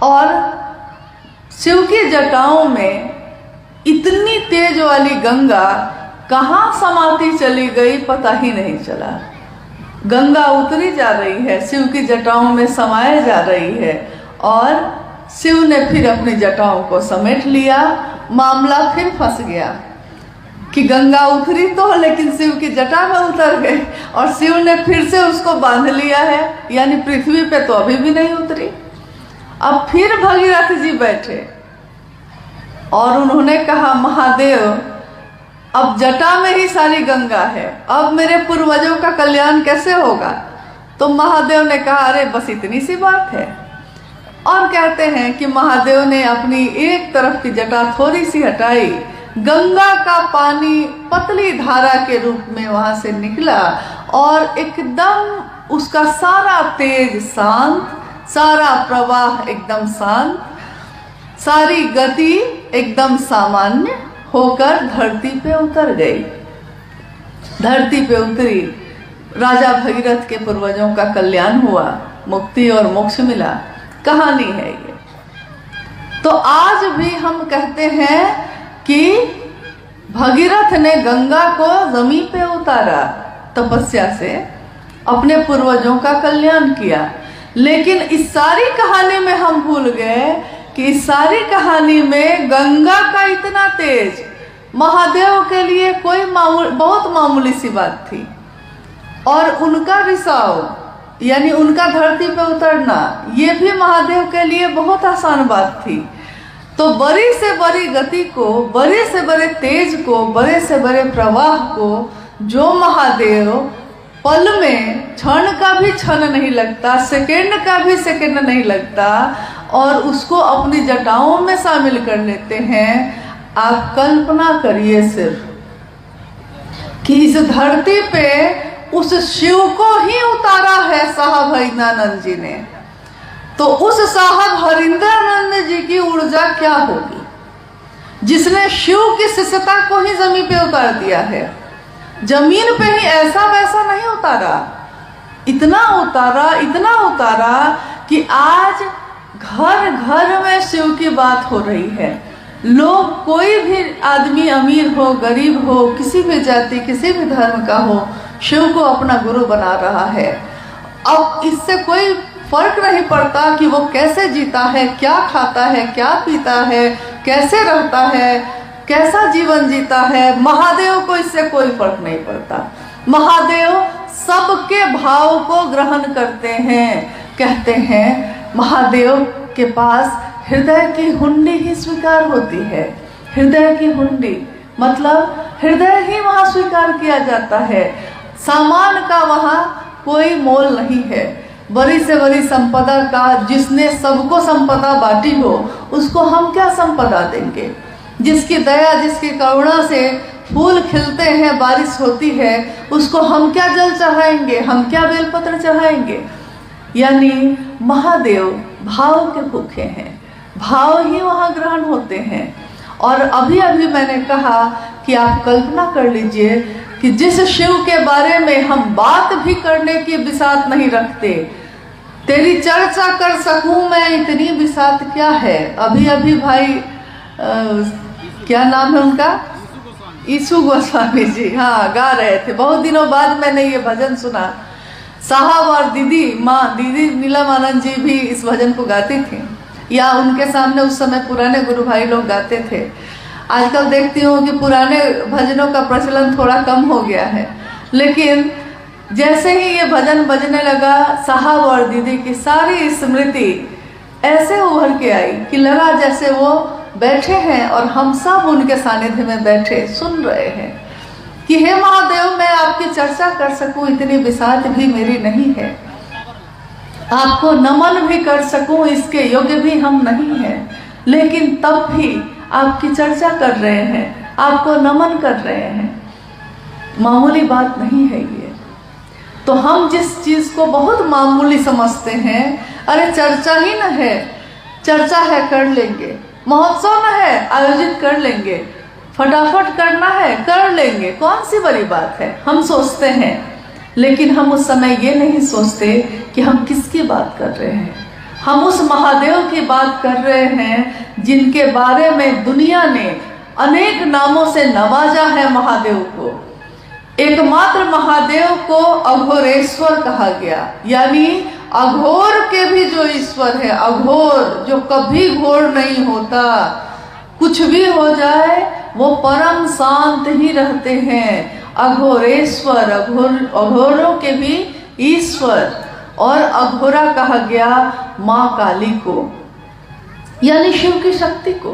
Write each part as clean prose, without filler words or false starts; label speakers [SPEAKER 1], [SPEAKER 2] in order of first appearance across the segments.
[SPEAKER 1] और शिव की जटाओं में इतनी तेज वाली गंगा कहाँ समाती चली गई पता ही नहीं चला। गंगा उतरी जा रही है, शिव की जटाओं में समाये जा रही है, और शिव ने फिर अपनी जटाओं को समेट लिया। मामला फिर फंस गया कि गंगा उतरी तो, लेकिन शिव की जटा में उतर गई, और शिव ने फिर से उसको बांध लिया है, यानी पृथ्वी पे तो अभी भी नहीं उतरी। अब फिर भगीरथ जी बैठे और उन्होंने कहा, महादेव अब जटा में ही सारी गंगा है, अब मेरे पूर्वजों का कल्याण कैसे होगा। तो महादेव ने कहा, अरे बस इतनी सी बात है। और कहते हैं कि महादेव ने अपनी एक तरफ की जटा थोड़ी सी हटाई, गंगा का पानी पतली धारा के रूप में वहां से निकला, और एकदम उसका सारा तेज शांत, सारा प्रवाह एकदम शांत, सारी गति एकदम सामान्य होकर धरती पे उतर गई। धरती पे उतरी, राजा भगीरथ के पूर्वजों का कल्याण हुआ, मुक्ति और मोक्ष मिला। कहानी है ये। तो आज भी हम कहते हैं कि भगीरथ ने गंगा को जमीन पे उतारा तपस्या से, अपने पूर्वजों का कल्याण किया। लेकिन इस सारी कहानी में हम भूल गए कि इस सारी कहानी में गंगा का इतना तेज महादेव के लिए कोई बहुत मामूली सी बात थी, और उनका रिसाव यानी उनका धरती पे उतरना ये भी महादेव के लिए बहुत आसान बात थी। तो बड़ी से बड़ी गति को, बड़े से बड़े तेज को, बड़े से बड़े प्रवाह को जो महादेव पल में, क्षण का भी क्षण नहीं लगता, सेकंड का भी सेकंड नहीं लगता, और उसको अपनी जटाओं में शामिल कर लेते हैं। आप कल्पना करिए सिर्फ कि इस धरती पे उस शिव को ही उतारा है साहब हरिंद्रानंद जी ने, तो उस साहब हरिंद्रानंद जी की ऊर्जा क्या होगी, जिसने शिव की शिष्यता को ही जमीन पे उतार दिया है। जमीन पे ही ऐसा वैसा नहीं उतारा, इतना उतारा, इतना उतारा कि आज घर घर में शिव की बात हो रही है। लोग, कोई भी आदमी, अमीर हो, गरीब हो, किसी भी जाति, किसी भी धर्म का हो, शिव को अपना गुरु बना रहा है। अब इससे कोई फर्क नहीं पड़ता कि वो कैसे जीता है, क्या खाता है, क्या पीता है, कैसे रहता है, कैसा जीवन जीता है। महादेव को इससे कोई फर्क नहीं पड़ता। महादेव सबके भाव को ग्रहण करते हैं। कहते हैं महादेव के पास हृदय की हुंडी ही स्वीकार होती है। हृदय की हुंडी मतलब हृदय ही वहाँ स्वीकार किया जाता है। सामान का वहाँ कोई मोल नहीं है। बड़ी से बड़ी संपदा का, जिसने सबको संपदा बांटी हो, उसको हम क्या संपदा देंगे। जिसकी दया, जिसकी करुणा से फूल खिलते हैं, बारिश होती है, उसको हम क्या जल चढ़ाएंगे, हम क्या बेलपत्र चढ़ाएंगे। यानी महादेव भाव के भूखे हैं, भाव ही वहाँ ग्रहण होते हैं। और अभी अभी मैंने कहा कि आप कल्पना कर लीजिए कि जिस शिव के बारे में हम बात भी करने की बिसात नहीं रखते, तेरी चर्चा कर सकूं मैं इतनी बिसात क्या है। अभी अभी भाई क्या नाम है उनका, ईशु गोस्वामी जी, हाँ, गा रहे थे। बहुत दिनों बाद मैंने ये भजन सुना। साहब और दीदी, दीदी नीलम आनंद जी भी इस भजन को गाती थी, या उनके सामने उस समय पुराने गुरु भाई लोग गाते थे। आजकल देखती हूँ कि पुराने भजनों का प्रचलन थोड़ा कम हो गया है, लेकिन जैसे ही ये भजन बजने लगा, साहब और दीदी की सारी स्मृति ऐसे उभर के आई कि लगा जैसे वो बैठे हैं और हम सब उनके सानिध्य में बैठे सुन रहे हैं कि हे महादेव, मैं आपकी चर्चा कर सकूं इतनी बिसात भी मेरी नहीं है, आपको नमन भी कर सकूं इसके योग्य भी हम नहीं हैं, लेकिन तब भी आपकी चर्चा कर रहे हैं, आपको नमन कर रहे हैं। मामूली बात नहीं है ये। तो हम जिस चीज को बहुत मामूली समझते हैं, अरे चर्चा ही न है, चर्चा है कर लेंगे, महोत्सव न है आयोजित कर लेंगे, फटाफट करना है कर लेंगे, कौन सी बड़ी बात है, हम सोचते हैं। लेकिन हम उस समय ये नहीं सोचते कि हम किसकी बात कर रहे हैं, हम उस महादेव की बात कर रहे हैं जिनके बारे में दुनिया ने अनेक नामों से नवाजा है। महादेव को, एकमात्र महादेव को अघोरेश्वर कहा गया, यानी अघोर के भी जो ईश्वर है, अघोर जो कभी घोर नहीं होता, कुछ भी हो जाए वो परम शांत ही रहते हैं। अघोरेश्वर, अघोरों के भी ईश्वर। और अघोरा कहा गया माँ काली को, यानी शिव की शक्ति को,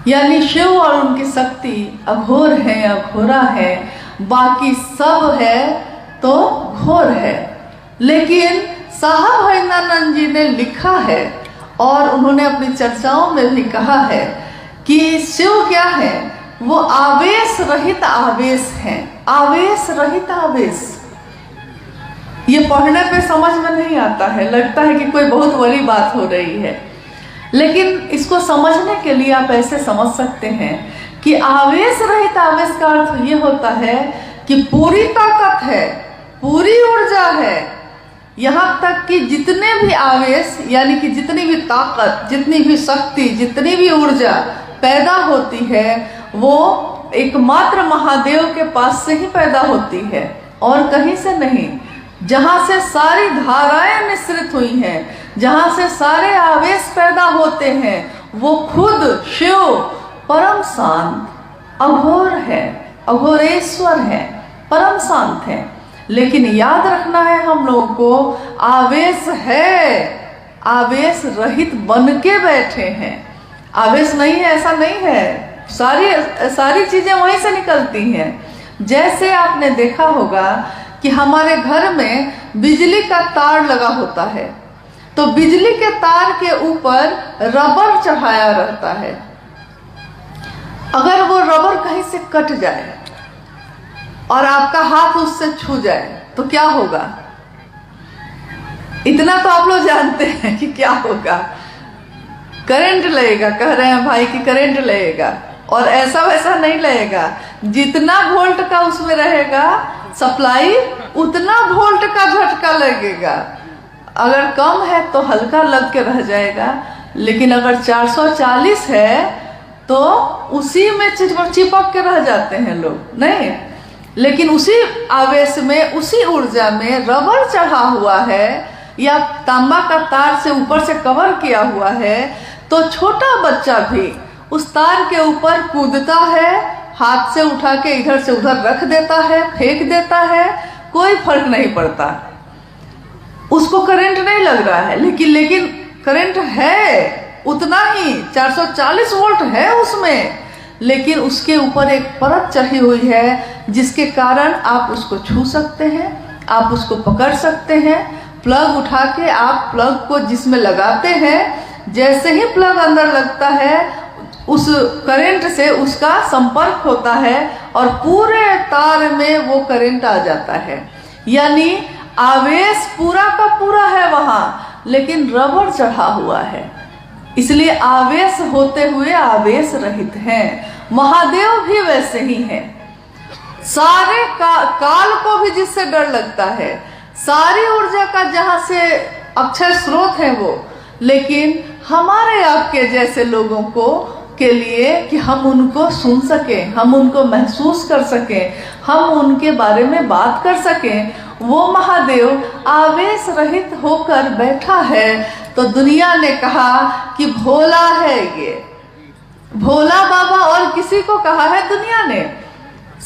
[SPEAKER 1] यानी शिव और उनकी शक्ति अघोर है, अघोरा है, बाकी सब है तो घोर है। लेकिन साहब हरिनानंद जी ने लिखा है और उन्होंने अपनी चर्चाओं में भी कहा है कि शिव क्या है, वो आवेश रहित आवेश है। आवेश रहित आवेश, ये पढ़ने पे समझ में नहीं आता है, लगता है कि कोई बहुत बड़ी बात हो रही है, लेकिन इसको समझने के लिए आप ऐसे समझ सकते हैं कि आवेश रहित आवेश का अर्थ ये होता है कि पूरी ताकत है, पूरी ऊर्जा है, यहाँ तक कि जितने भी आवेश यानी कि जितनी भी ताकत, जितनी भी शक्ति, जितनी भी ऊर्जा पैदा होती है वो एकमात्र महादेव के पास से ही पैदा होती है और कहीं से नहीं। जहाँ से सारी धाराएं मिश्रित हुई हैं, जहाँ से सारे आवेश पैदा होते हैं, वो खुद शिव परम शांत अघोर है, अघोरेश्वर है, परम शांत है। लेकिन याद रखना है हम लोगों को, आवेश है, आवेश रहित बन के बैठे हैं। आवेश नहीं है ऐसा नहीं है, सारी चीजें वहीं से निकलती हैं। जैसे आपने देखा होगा कि हमारे घर में बिजली का तार लगा होता है, तो बिजली के तार के ऊपर रबर चढ़ाया रहता है। अगर वो रबर कहीं से कट जाए और आपका हाथ उससे छू जाए तो क्या होगा? इतना तो आप लोग जानते हैं कि क्या होगा, करंट लगेगा। कह रहे हैं भाई कि करंट लगेगा, और ऐसा वैसा नहीं लगेगा, जितना वोल्ट का उसमें रहेगा सप्लाई उतना वोल्ट का झटका लगेगा। अगर कम है तो हल्का लग के रह जाएगा, लेकिन अगर 440 है तो उसी में चिपक के रह जाते हैं लोग, नहीं। लेकिन उसी आवेश में, उसी ऊर्जा में रबर चढ़ा हुआ है या तांबा का तार से ऊपर से कवर किया हुआ है, तो छोटा बच्चा भी उस तार के ऊपर कूदता है, हाथ से उठा के इधर से उधर रख देता है, फेंक देता है, कोई फर्क नहीं पड़ता, उसको करंट नहीं लग रहा है। लेकिन करंट है उतना ही, 440 वोल्ट है उसमें, लेकिन उसके ऊपर एक परत चढ़ी हुई है जिसके कारण आप उसको छू सकते हैं, आप उसको पकड़ सकते हैं। प्लग उठा के आप प्लग को जिसमें लगाते हैं, जैसे ही प्लग अंदर लगता है उस करंट से उसका संपर्क होता है और पूरे तार में वो करंट आ जाता है। यानी आवेश पूरा का पूरा है वहाँ, लेकिन रबर चढ़ा हुआ है, इसलिए आवेश होते हुए आवेश रहित हैं। महादेव भी वैसे ही हैं। सारे काल को भी जिससे डर लगता है, सारी ऊर्जा का जहाँ से अक्षय स्रोत है वो, लेकिन हमारे आपके जैसे लोगों को के लिए कि हम उनको सुन सकें, हम उनको महसूस कर सकें, हम उनके बारे में बात कर सकें, वो महादेव आवेश रहित होकर बैठा है। तो दुनिया ने कहा कि भोला है ये, भोला बाबा, और किसी को कहा है दुनिया ने,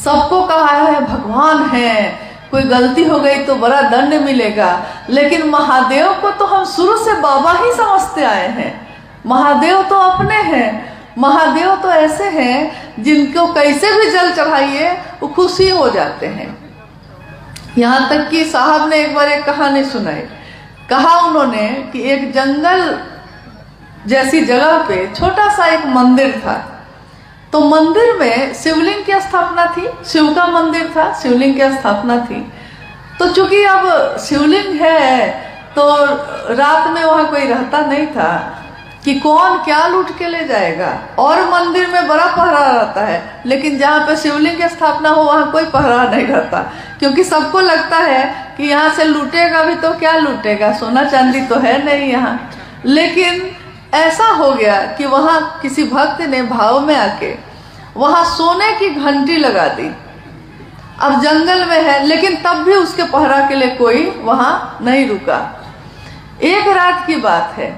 [SPEAKER 1] सबको कहा है भगवान है, कोई गलती हो गई तो बड़ा दंड मिलेगा। लेकिन महादेव को तो हम शुरू से बाबा ही समझते आए हैं। महादेव तो अपने हैं, महादेव तो ऐसे हैं जिनको कैसे भी जल चढ़ाइए वो खुशी हो जाते हैं। यहाँ तक कि साहब ने एक बार एक कहानी सुनाई। कहा उन्होंने कि एक जंगल जैसी जगह पे छोटा सा एक मंदिर था, तो मंदिर में शिवलिंग की स्थापना थी, शिव का मंदिर था, शिवलिंग की स्थापना थी। तो चूंकि अब शिवलिंग है तो रात में वहाँ कोई रहता नहीं था कि कौन क्या लूट के ले जाएगा, और मंदिर में बड़ा पहरा रहता है, लेकिन जहाँ पे शिवलिंग की स्थापना हो वहाँ कोई पहरा नहीं रहता, क्योंकि सबको लगता है कि यहाँ से लूटेगा भी तो क्या लूटेगा, सोना चांदी तो है नहीं यहाँ, लेकिन ऐसा हो गया कि वहां किसी भक्त ने भाव में आके वहां सोने की घंटी लगा दी। अब जंगल में है, लेकिन तब भी उसके पहरा के लिए कोई वहां नहीं रुका। एक रात की बात है,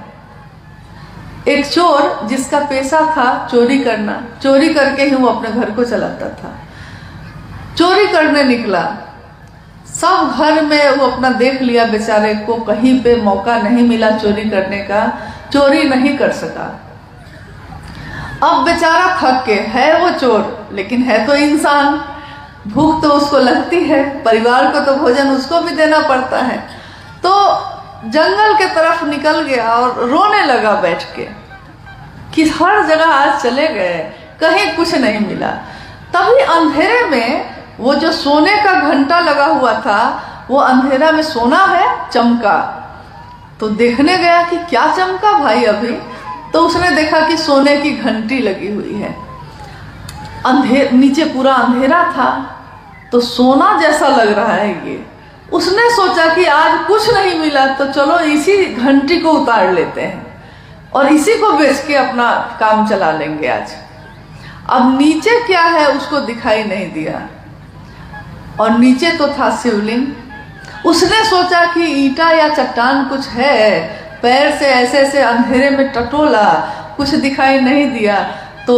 [SPEAKER 1] एक चोर जिसका पेशा था चोरी करना, चोरी करके ही वो अपने घर को चलाता था, चोरी करने निकला। सब घर में वो अपना देख लिया, बेचारे को कहीं पे मौका नहीं मिला चोरी करने का, चोरी नहीं कर सका। अब बेचारा थक के, है वो चोर लेकिन है तो इंसान, भूख तो उसको लगती है, परिवार को तो भोजन उसको भी देना पड़ता है। तो जंगल के तरफ निकल गया और रोने लगा बैठ के कि हर जगह आज चले गए, कहीं कुछ नहीं मिला। तभी अंधेरे में वो जो सोने का घंटा लगा हुआ था, वो अंधेरा में सोना है चमका। तो देखने गया कि क्या चमका भाई अभी, तो उसने देखा कि सोने की घंटी लगी हुई है। नीचे पूरा अंधेरा था, तो सोना जैसा लग रहा है ये। उसने सोचा कि आज कुछ नहीं मिला तो चलो इसी घंटी को उतार लेते हैं और इसी को बेच के अपना काम चला लेंगे आज। अब नीचे क्या है उसको दिखाई नहीं दिया, और नीचे तो था शिवलिंग। उसने सोचा कि ईंटा या चट्टान कुछ है, पैर से ऐसे ऐसे अंधेरे में टटोला, कुछ दिखाई नहीं दिया, तो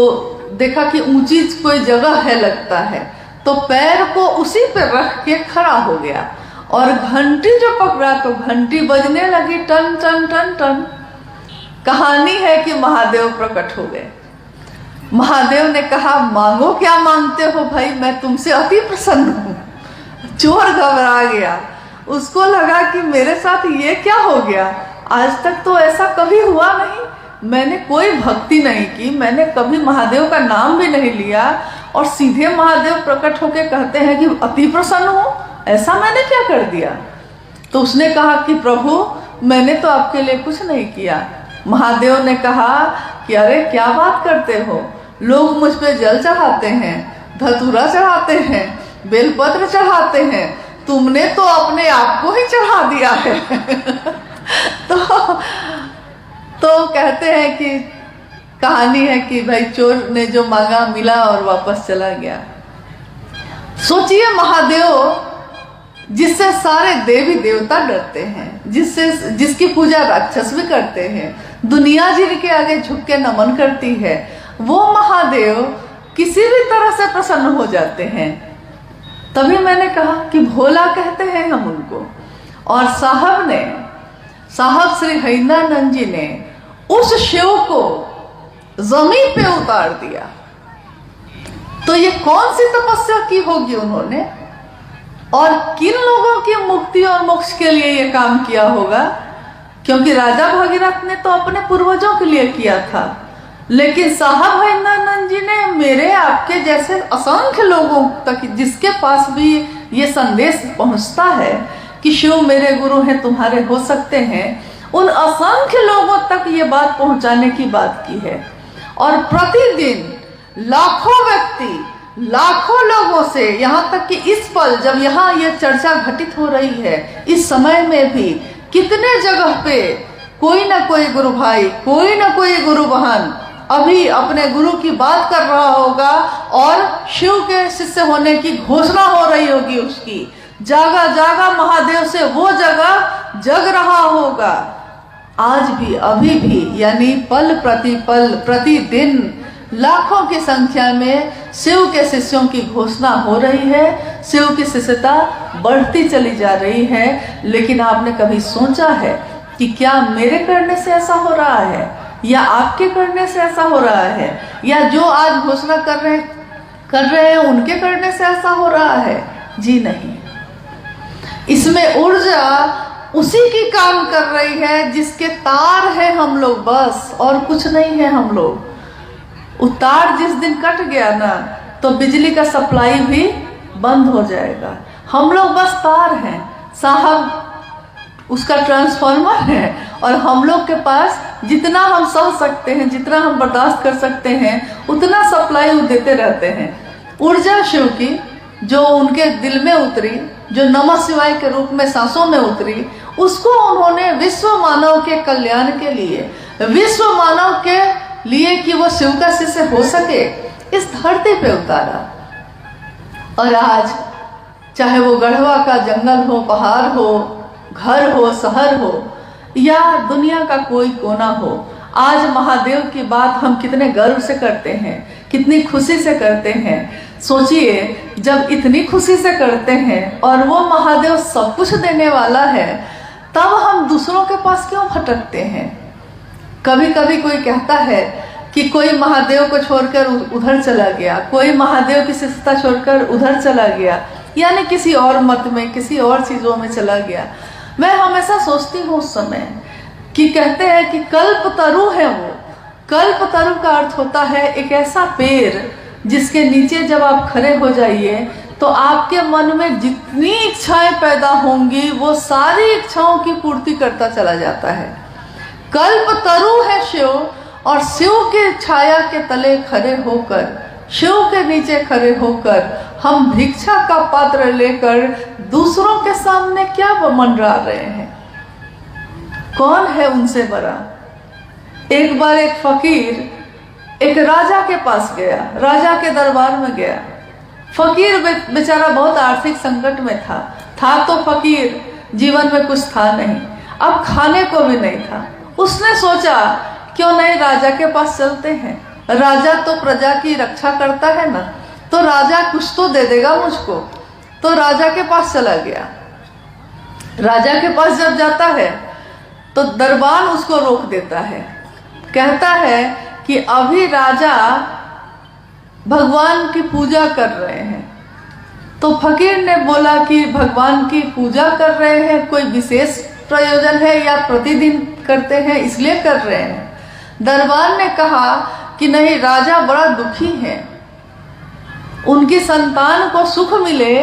[SPEAKER 1] देखा कि ऊंची कोई जगह है लगता है, तो पैर को उसी पे रख के खड़ा हो गया और घंटी जो पकड़ा तो घंटी बजने लगी, टन टन टन टन। कहानी है कि महादेव प्रकट हो गए। महादेव ने कहा, मांगो क्या मांगते हो भाई, मैं तुमसे अति प्रसन्न हूँ। चोर घबरा गया, उसको लगा कि मेरे साथ ये क्या हो गया, आज तक तो ऐसा कभी हुआ नहीं, मैंने कोई भक्ति नहीं की, मैंने कभी महादेव का नाम भी नहीं लिया, और सीधे महादेव प्रकट होके कहते हैं कि अति प्रसन्न हूँ, ऐसा मैंने क्या कर दिया। तो उसने कहा कि प्रभु मैंने तो आपके लिए कुछ नहीं किया। महादेव ने कहा कि अरे क्या बात करते हो, लोग मुझ पे जल चढ़ाते हैं, धतूरा चढ़ाते हैं, बेलपत्र चढ़ाते हैं, तुमने तो अपने आप को ही चढ़ा दिया है। तो कहते हैं कि कहानी है कि भाई चोर ने जो मांगा मिला और वापस चला गया। सोचिए महादेव जिससे सारे देवी देवता डरते हैं, जिसकी पूजा राक्षस भी करते हैं, दुनिया जिनके आगे झुक के नमन करती है, वो महादेव किसी भी तरह से प्रसन्न हो जाते हैं। तभी मैंने कहा कि भोला कहते हैं हम उनको। और साहब श्री हरिनानंद जी ने उस शिव को जमीन पे उतार दिया। तो ये कौन सी तपस्या की होगी उन्होंने, और किन लोगों की मुक्ति और मोक्ष के लिए ये काम किया होगा, क्योंकि राजा भगीरथ ने तो अपने पूर्वजों के लिए किया था, लेकिन साहब हरिनानंद जी ने मेरे आपके जैसे असंख्य लोगों तक, जिसके पास भी ये संदेश पहुंचता है कि शिव मेरे गुरु हैं, तुम्हारे हो सकते हैं, उन असंख्य लोगों तक ये बात पहुंचाने की बात की है। और प्रतिदिन लाखों व्यक्ति, लाखों लोगों से, यहाँ तक कि इस पल जब यहाँ ये चर्चा घटित हो रही है, इस समय में भी कितने जगह पे कोई ना कोई गुरु भाई, कोई ना कोई गुरु बहन अभी अपने गुरु की बात कर रहा होगा और शिव के शिष्य होने की घोषणा हो रही होगी उसकी। जागा जागा महादेव से वो जगह जग रहा होगा। आज भी, अभी भी, यानी पल प्रति पल, प्रतिदिन लाखों की संख्या में शिव के शिष्यों की घोषणा हो रही है, शिव की शिष्यता बढ़ती चली जा रही है। लेकिन आपने कभी सोचा है कि क्या मेरे करने से ऐसा हो रहा है, या आपके करने से ऐसा हो रहा है, या जो आज घोषणा कर रहे हैं उनके करने से ऐसा हो रहा है? जी नहीं। इसमें ऊर्जा उसी की काम कर रही है जिसके तार है हम लोग, बस, और कुछ नहीं है हम लोग। तार जिस दिन कट गया ना, तो बिजली का सप्लाई भी बंद हो जाएगा। हम लोग बस तार हैं, साहब उसका ट्रांसफार्मर है, और हम लोग के पास जितना हम सह सकते हैं, जितना हम बर्दाश्त कर सकते हैं, उतना सप्लाई वो देते रहते हैं। ऊर्जा शिव की जो उनके दिल में उतरी, जो नमः शिवाय के रूप में सांसों में उतरी, उसको उन्होंने विश्व मानव के कल्याण के लिए, विश्व मानव के लिए कि वो शिव का शिष्य हो सके, इस धरती पे उतारा। और आज चाहे वो गढ़वा का जंगल हो, पहाड़ हो, घर हो, शहर हो या दुनिया का कोई कोना हो, आज महादेव की बात हम कितने गर्व से करते हैं, कितनी खुशी से करते हैं। सोचिए, जब इतनी खुशी से करते हैं और वो महादेव सब कुछ देने वाला है, तब हम दूसरों के पास क्यों भटकते हैं? कभी कभी कोई कहता है कि कोई महादेव को छोड़कर उधर चला गया, कोई महादेव की शिष्यता छोड़कर उधर चला गया, यानी किसी और मत में, किसी और चीजों में चला गया। मैं हमेशा सोचती हूँ उस समय कि कहते हैं कि कल्पतरु है वो। कल्पतरु का अर्थ होता है एक ऐसा पेड़ जिसके नीचे जब आप खड़े हो जाइए तो आपके मन में जितनी इच्छाएं पैदा होंगी वो सारी इच्छाओं की पूर्ति करता चला जाता है। कल्पतरु है शिव, और शिव के छाया के तले खड़े होकर, शिव के नीचे खड़े होकर हम भिक्षा का पात्र लेकर दूसरों के सामने क्या मंडरा रहे हैं? कौन है उनसे बड़ा? एक बार एक फकीर एक राजा के पास गया, राजा के दरबार में गया। फकीर बेचारा बहुत आर्थिक संकट में था तो फकीर, जीवन में कुछ था नहीं, अब खाने को भी नहीं था। उसने सोचा क्यों नहीं राजा के पास चलते हैं, राजा तो प्रजा की रक्षा करता है ना, तो राजा कुछ तो दे देगा मुझको। तो राजा के पास चला गया। राजा के पास जब जाता है तो दरबार उसको रोक देता है, कहता है कि अभी राजा भगवान की पूजा कर रहे हैं। तो फकीर ने बोला कि भगवान की पूजा कर रहे हैं, कोई विशेष प्रयोजन है या प्रतिदिन करते हैं इसलिए कर रहे हैं? दरबार ने कहा कि नहीं, राजा बड़ा दुखी है, उनकी संतान को सुख मिले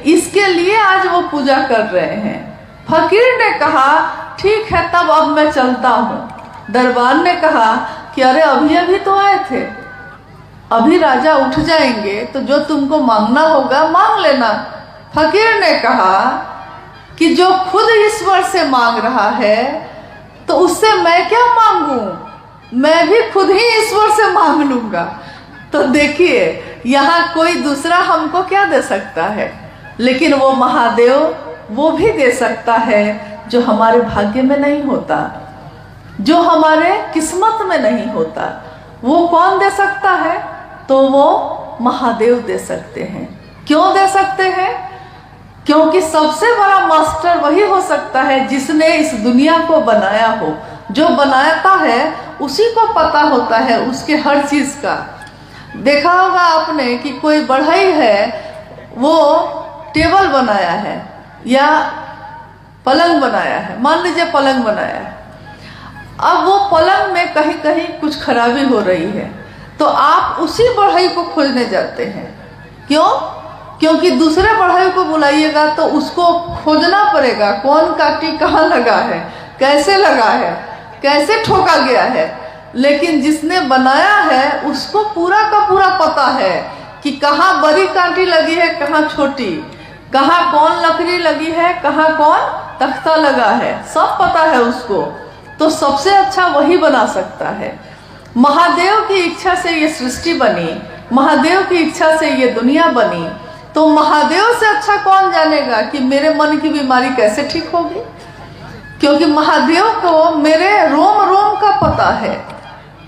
[SPEAKER 1] इसके लिए आज वो पूजा कर रहे हैं। फकीर ने कहा ठीक है, तब अब मैं चलता हूँ। दरबार ने कहा कि अरे अभी अभी तो आए थे, अभी राजा उठ जाएंगे तो जो तुमको मांगना होगा मांग लेना। फकीर ने कहा कि जो खुद ईश्वर से मांग रहा है तो उससे मैं क्या मांगूं, मैं भी खुद ही ईश्वर से मांग लूंगा। तो देखिए, यहाँ कोई दूसरा हमको क्या दे सकता है, लेकिन वो महादेव वो भी दे सकता है जो हमारे भाग्य में नहीं होता, जो हमारे किस्मत में नहीं होता। वो कौन दे सकता है? तो वो महादेव दे सकते हैं। क्यों दे सकते हैं? क्योंकि सबसे बड़ा मास्टर वही हो सकता है जिसने इस दुनिया को बनाया हो। जो बनाता है उसी को पता होता है उसके हर चीज का। देखा होगा आपने कि कोई बढ़ई है, वो टेबल बनाया है या पलंग बनाया है, मान लीजिए पलंग बनाया है। अब वो पलंग में कहीं कहीं कुछ खराबी हो रही है तो आप उसी बढ़ई को खोजने जाते हैं। क्यों? क्योंकि दूसरे बढ़ई को बुलाइएगा तो उसको खोजना पड़ेगा, कौन काटी कहाँ लगा है, कैसे लगा है, कैसे ठोका गया है। लेकिन जिसने बनाया है उसको पूरा का पूरा पता है कि कहाँ बड़ी कांटी लगी है, कहाँ छोटी, कहाँ कौन लकड़ी लगी है, कहाँ कौन तख्ता लगा है, सब पता है उसको। तो सबसे अच्छा वही बना सकता है। महादेव की इच्छा से ये सृष्टि बनी, महादेव की इच्छा से ये दुनिया बनी, तो महादेव से अच्छा कौन जानेगा कि मेरे मन की बीमारी कैसे ठीक होगी? क्योंकि महादेव को मेरे रोम रोम का पता है,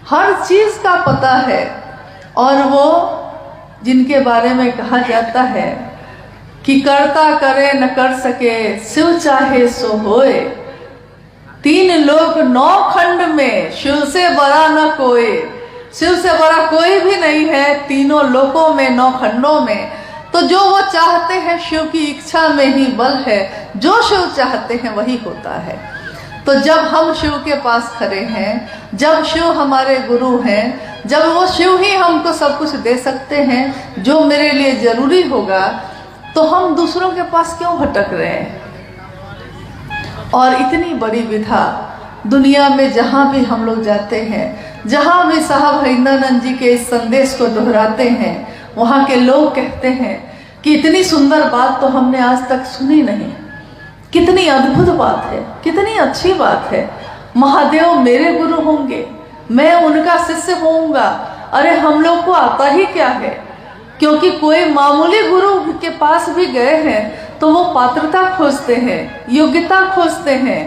[SPEAKER 1] हर चीज का पता है। और वो जिनके बारे में कहा जाता है कि करता करे न कर सके, शिव चाहे सो होए, 3 लोक 9 खंड में शिव से बड़ा न कोई। शिव से बड़ा कोई भी नहीं है तीनों लोकों में, 9 खंडों में। तो जो वो चाहते हैं, शिव की इच्छा में ही बल है, जो शिव चाहते हैं वही होता है। तो जब हम शिव के पास खड़े हैं, जब शिव हमारे गुरु हैं, जब वो शिव ही हमको सब कुछ दे सकते हैं जो मेरे लिए जरूरी होगा, तो हम दूसरों के पास क्यों भटक रहे हैं? और इतनी बड़ी विधा दुनिया में जहाँ भी हम लोग जाते हैं, जहाँ भी साहब हरिंद्रानंद जी के इस संदेश को दोहराते हैं, वहाँ के लोग कहते हैं कि इतनी सुंदर बात तो हमने आज तक सुनी नहीं, कितनी अद्भुत बात है, कितनी अच्छी बात है। महादेव मेरे गुरु होंगे, मैं उनका शिष्य होऊंगा। अरे हम लोग को आता ही क्या है, क्योंकि कोई मामूली गुरु के पास भी गए हैं तो वो पात्रता खोजते हैं, योग्यता खोजते हैं।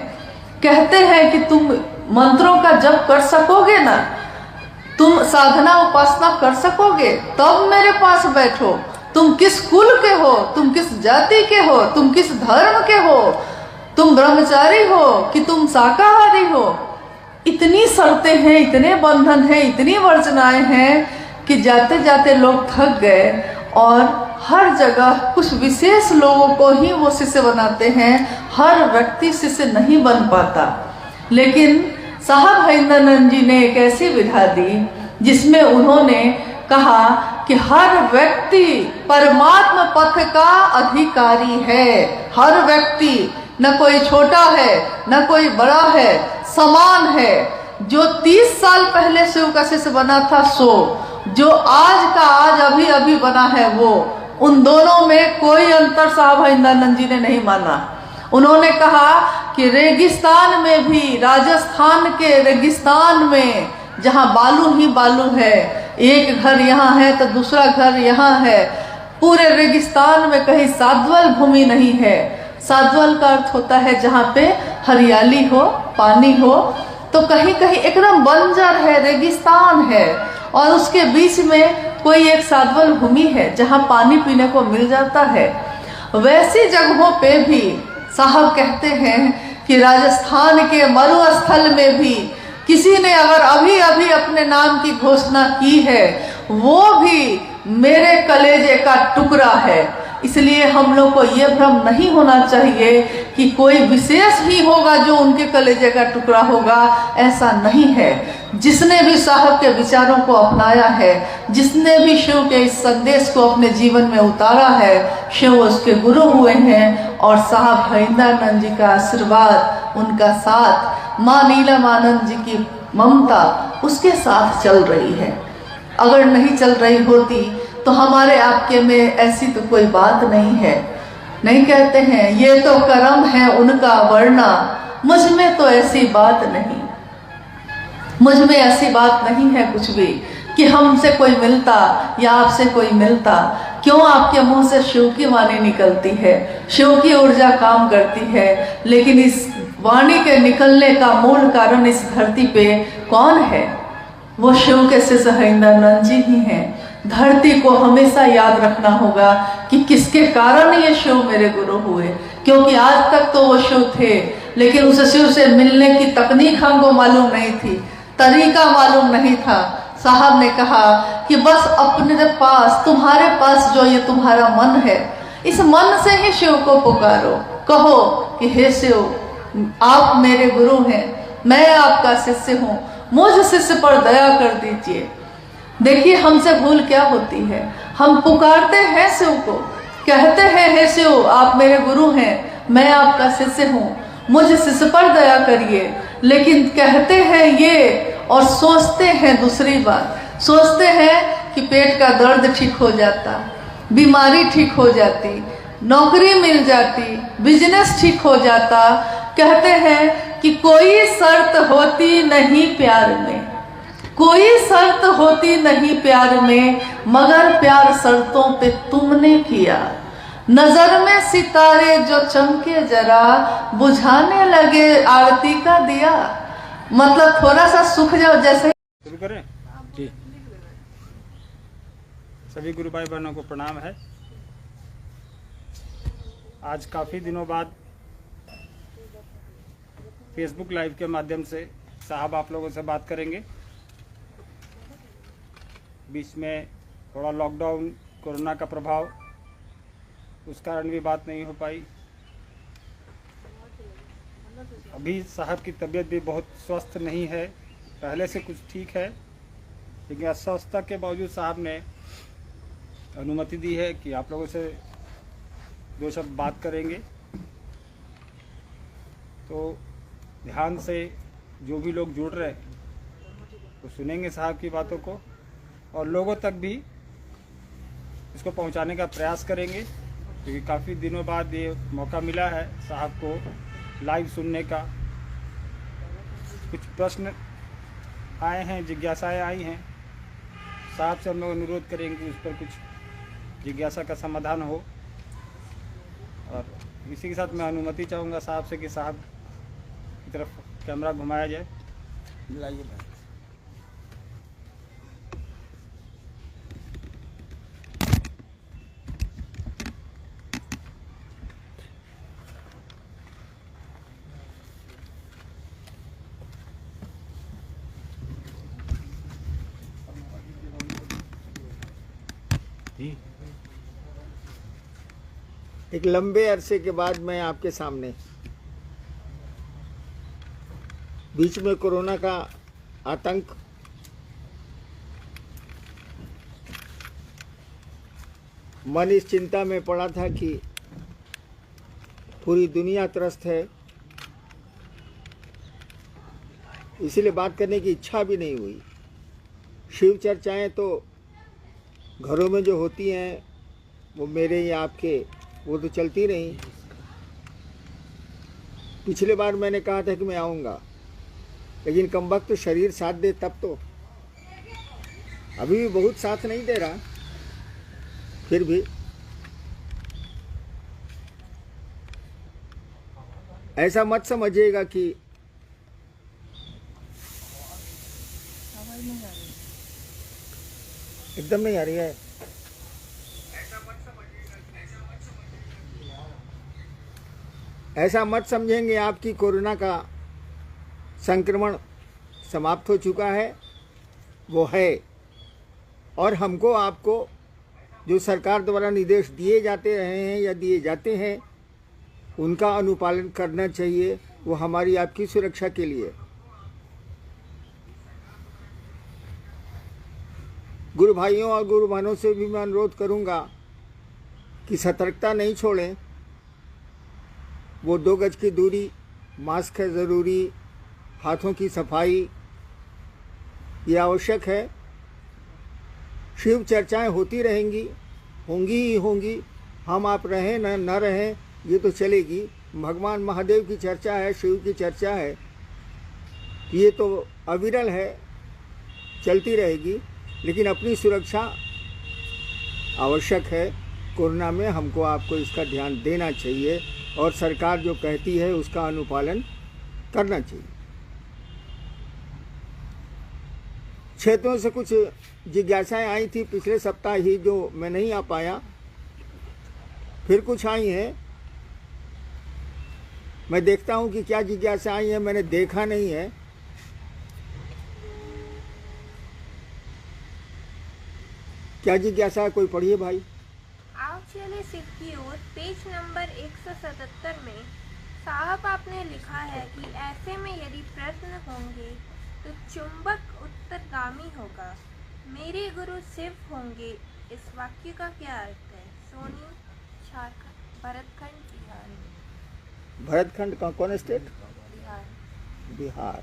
[SPEAKER 1] कहते हैं कि तुम मंत्रों का जप कर सकोगे ना, तुम साधना उपासना कर सकोगे, तब मेरे पास बैठो। तुम किस कुल के हो, तुम किस जाति के हो, तुम किस धर्म के हो, तुम ब्रह्मचारी हो कि तुम शाकाहारी हो। इतनी शर्तें हैं, इतने बंधन हैं, इतनी वर्जनाएं हैं कि जाते जाते लोग थक गए और हर जगह कुछ विशेष लोगों को ही वो शिष्य बनाते हैं, हर व्यक्ति शिष्य नहीं बन पाता। लेकिन साहब हरिंदरानंद जी ने एक ऐसी विधा दी जिसमें उन्होंने कहा कि हर व्यक्ति परमात्मा पथ का अधिकारी है। हर व्यक्ति, न कोई छोटा है न कोई बड़ा है, समान है। जो 30 साल पहले शिव का शिष्य बना था सो, जो आज का आज अभी अभी बना है वो, उन दोनों में कोई अंतर साहब हरिंदरानंद जी ने नहीं माना। उन्होंने कहा कि रेगिस्तान में भी, राजस्थान के रेगिस्तान में जहाँ बालू ही बालू है, एक घर यहाँ है तो दूसरा घर यहाँ है, पूरे रेगिस्तान में कहीं साध्वल भूमि नहीं है। साध्वल का अर्थ होता है जहाँ पे हरियाली हो, पानी हो, तो कहीं कहीं एकदम बंजर है, रेगिस्तान है, और उसके बीच में कोई एक साध्वल भूमि है जहाँ पानी पीने को मिल जाता है। वैसी जगहों पे भी साहब कहते हैं कि राजस्थान के मरुस्थल में भी किसी ने अगर अभी अभी अपने नाम की घोषणा की है, वो भी मेरे कलेजे का टुकड़ा है। इसलिए हम लोग को ये भ्रम नहीं होना चाहिए कि कोई विशेष ही होगा जो उनके कलेजे का टुकड़ा होगा, ऐसा नहीं है। जिसने भी साहब के विचारों को अपनाया है, जिसने भी शिव के इस संदेश को अपने जीवन में उतारा है, शिव उसके गुरु हुए हैं। और साहब हरिंदरानंद जी का आशीर्वाद, उनका साथ, माँ नीलमानंद जी की ममता उसके साथ चल रही है। अगर नहीं चल रही होती तो हमारे आपके में ऐसी तो कोई बात नहीं है। नहीं कहते हैं ये तो कर्म है उनका, वरना मुझ में तो ऐसी बात नहीं, मुझ में ऐसी बात नहीं है कुछ भी कि हमसे कोई मिलता या आपसे कोई मिलता। क्यों आपके मुंह से शिव की वाणी निकलती है, शिव की ऊर्जा काम करती है, लेकिन इस वाणी के निकलने का मूल कारण इस धरती पे कौन है? वो शिव के शिष्य हरिंदरानंद जी ही हैं। धरती को हमेशा याद रखना होगा कि किसके कारण ये शिव मेरे गुरु हुए, क्योंकि आज तक तो वो शिव थे, लेकिन उस शिव से मिलने की तकनीक हमको मालूम नहीं थी, तरीका मालूम नहीं था। साहब ने कहा कि बस अपने पास, तुम्हारे पास जो ये तुम्हारा मन है, इस मन से ही शिव को पुकारो। कहो कि हे शिव, आप मेरे गुरु हैं, मैं आपका शिष्य हूँ, मुझ शिष्य पर दया कर दीजिए। देखिए हमसे भूल क्या होती है, हम पुकारते हैं शिव को, कहते हैं हे शिव आप मेरे गुरु हैं, मैं आपका शिष्य हूँ, मुझ शिष्य पर दया करिए। लेकिन कहते हैं ये और सोचते हैं दूसरी बात, सोचते हैं कि पेट का दर्द ठीक हो जाता, बीमारी ठीक हो जाती, नौकरी मिल जाती, बिजनेस ठीक हो जाता। कहते हैं कि कोई शर्त होती नहीं प्यार में, कोई शर्त होती नहीं प्यार में, मगर प्यार शर्तों पे तुमने किया। नजर में सितारे जो चमके जरा, बुझाने लगे आरती का दिया। मतलब थोड़ा सा सुख जाओ जैसे।
[SPEAKER 2] शुरू करें जी। सभी गुरु भाई बहनों को प्रणाम है। आज काफ़ी दिनों बाद फेसबुक लाइव के माध्यम से साहब आप लोगों से बात करेंगे। बीच में थोड़ा लॉकडाउन, कोरोना का प्रभाव, उस कारण भी बात नहीं हो पाई। अभी साहब की तबीयत भी बहुत स्वस्थ नहीं है, पहले से कुछ ठीक है, लेकिन अस्वस्थता के बावजूद साहब ने अनुमति दी है कि आप लोगों से दो शब्द बात करेंगे। तो ध्यान से जो भी लोग जुड़ रहे हैं वो सुनेंगे साहब की बातों को और लोगों तक भी इसको पहुंचाने का प्रयास करेंगे। क्योंकि काफ़ी दिनों बाद ये मौका मिला है साहब को लाइव सुनने का। कुछ प्रश्न आए हैं, जिज्ञासाएँ आई हैं, साहब से हम लोग अनुरोध करेंगे कि उस पर कुछ जिज्ञासा का समाधान हो। और इसी के साथ मैं अनुमति चाहूँगा साहब से कि साहब की तरफ कैमरा घुमाया जाए।
[SPEAKER 3] लाइए भाई। एक लंबे अरसे के बाद मैं आपके सामने, बीच में कोरोना का आतंक, मन इस चिंता में पड़ा था कि पूरी दुनिया त्रस्त है, इसीलिए बात करने की इच्छा भी नहीं हुई। शिव चर्चाएं तो घरों में जो होती हैं वो मेरे या आपके, वो तो चलती नहीं। पिछले बार मैंने कहा था कि मैं आऊँगा, लेकिन कमबख्त शरीर साथ दे तब तो। अभी भी बहुत साथ नहीं दे रहा, फिर भी ऐसा मत समझिएगा कि एकदम नहीं आ रही है। ऐसा मत समझेंगे आप कि कोरोना का संक्रमण समाप्त हो चुका है, वो है। और हमको आपको जो सरकार द्वारा निर्देश दिए जाते रहे हैं या दिए जाते हैं, उनका अनुपालन करना चाहिए। वो हमारी आपकी सुरक्षा के लिए। गुरु भाइयों और गुरु बहनों से भी मैं अनुरोध करूंगा कि सतर्कता नहीं छोड़ें। वो 2 गज की दूरी, मास्क है ज़रूरी, हाथों की सफाई ये आवश्यक है। शिव चर्चाएं होती रहेंगी, होंगी ही होंगी। हम आप रहें न रहें ये तो चलेगी। भगवान महादेव की चर्चा है, शिव की चर्चा है, ये तो अविरल है, चलती रहेगी। लेकिन अपनी सुरक्षा आवश्यक है। कोरोना में हमको आपको इसका ध्यान देना चाहिए और सरकार जो कहती है उसका अनुपालन करना चाहिए। क्षेत्रों से कुछ जिज्ञासाएं आई थी पिछले सप्ताह ही, जो मैं नहीं आ पाया, फिर कुछ आई हैं। मैं देखता हूं कि क्या जिज्ञासा आई है, मैंने देखा नहीं है। क्या जिज्ञासा है, कोई पढ़िए भाई।
[SPEAKER 4] आप चले शिव की ओर, पेज नंबर 177 में साहब आपने लिखा है कि ऐसे में यदि प्रश्न होंगे तो चुंबक उत्तरगामी होगा, मेरे गुरु शिव होंगे। इस वाक्य का क्या अर्थ है? सोनी, झारखंड, भरतखंड, बिहार।
[SPEAKER 3] भरतखंड का कौन स्टेट?
[SPEAKER 4] बिहार।
[SPEAKER 3] बिहार।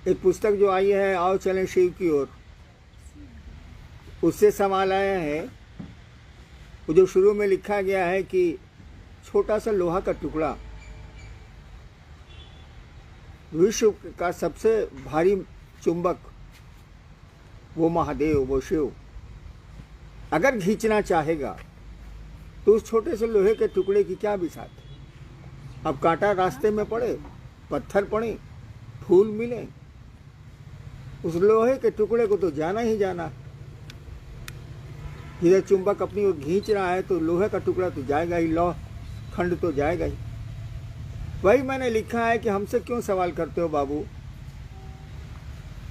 [SPEAKER 3] एक पुस्तक जो आई है, आओ चलें शिव की ओर, उससे सवाल आया है। वो जो शुरू में लिखा गया है कि छोटा सा लोहा का टुकड़ा, विश्व का सबसे भारी चुंबक वो महादेव, वो शिव, अगर खींचना चाहेगा तो उस छोटे से लोहे के टुकड़े की क्या बिसात है। अब कांटा रास्ते में पड़े, पत्थर पड़े, फूल मिले, उस लोहे के टुकड़े को तो जाना ही जाना। इधर चुंबक अपनी ओर खींच रहा है तो लोहे का टुकड़ा तो जाएगा ही, लौह खंड तो जाएगा ही। वही मैंने लिखा है कि हमसे क्यों सवाल करते हो बाबू।